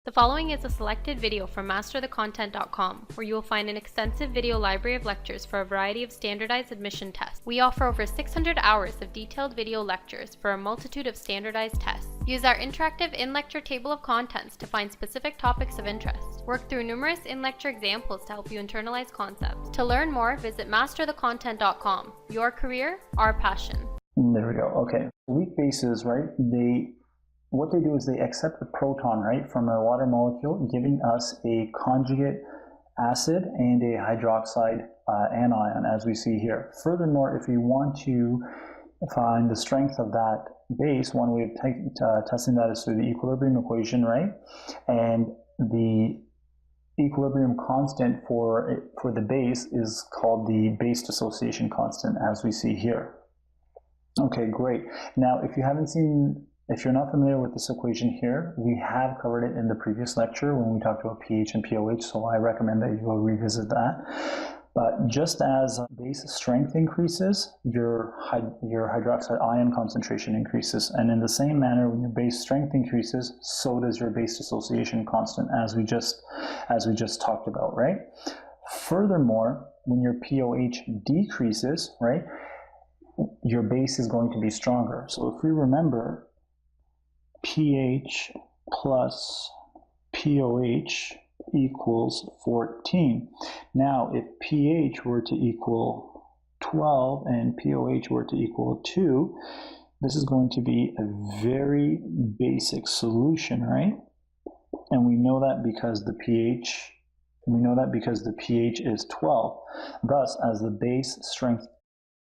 The following is a selected video from masterthecontent.com, where you will find an extensive video library of lectures for a variety of standardized admission tests. We offer over 600 hours of detailed video lectures for a multitude of standardized tests. Use our interactive in-lecture table of contents to find specific topics of interest. Work through numerous in-lecture examples to help you internalize concepts. To learn more, visit masterthecontent.com. Your career, our passion. There we go. Okay. Weak bases, right? What they do is they accept the proton, right, from a water molecule, giving us a conjugate acid and a hydroxide anion, as we see here. Furthermore, if you want to find the strength of that base, one way of testing that is through the equilibrium equation, right? And the equilibrium constant for the base is called the base dissociation constant, as we see here. Okay, great. Now, if you're not familiar with this equation here, we have covered it in the previous lecture when we talked about pH and pOH, so I recommend that you go revisit that. But just as base strength increases, your hydroxide ion concentration increases. And in the same manner, when your base strength increases, so does your base dissociation constant, as we just talked about, right? Furthermore, when your pOH decreases, right, your base is going to be stronger. So if we remember, pH plus pOH equals 14. Now, if pH were to equal 12 and pOH were to equal 2, this is going to be a very basic solution, right? And we know that because the pH is 12. Thus, as the base strength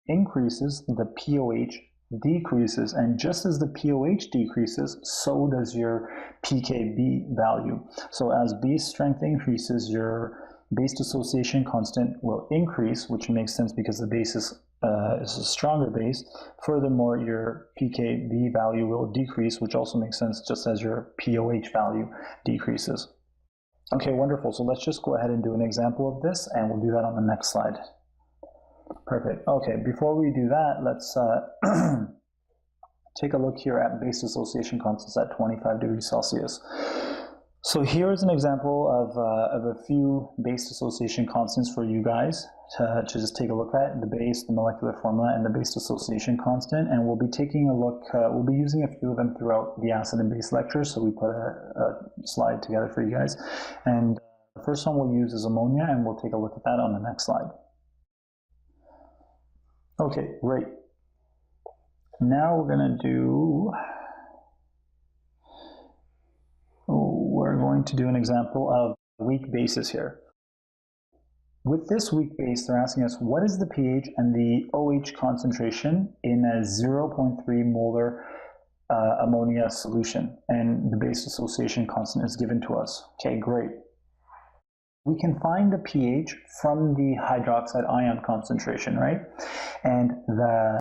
increases, the pOH decreases, and just as the pOH decreases, so does your pKb value. So as base strength increases, your base dissociation constant will increase, which makes sense because the base is a stronger base. Furthermore, your pKb value will decrease, which also makes sense just as your pOH value decreases. Okay, wonderful. So let's just go ahead and do an example of this, and we'll do that on the next slide. Perfect. Okay, before we do that, let's take a look here at base dissociation constants at 25 degrees Celsius. So here is an example of a few base dissociation constants for you guys to just take a look at: the base, the molecular formula, and the base dissociation constant. And we'll be taking a look, we'll be using a few of them throughout the acid and base lectures, so we put a slide together for you guys. And the first one we'll use is ammonia, and we'll take a look at that on the next slide. Okay, great. Now we're going to do an example of weak bases here. With this weak base, they're asking us what is the pH and the OH concentration in a 0.3 molar ammonia solution, and the base dissociation constant is given to us. Okay, great. We can find the pH from the hydroxide ion concentration, right? And the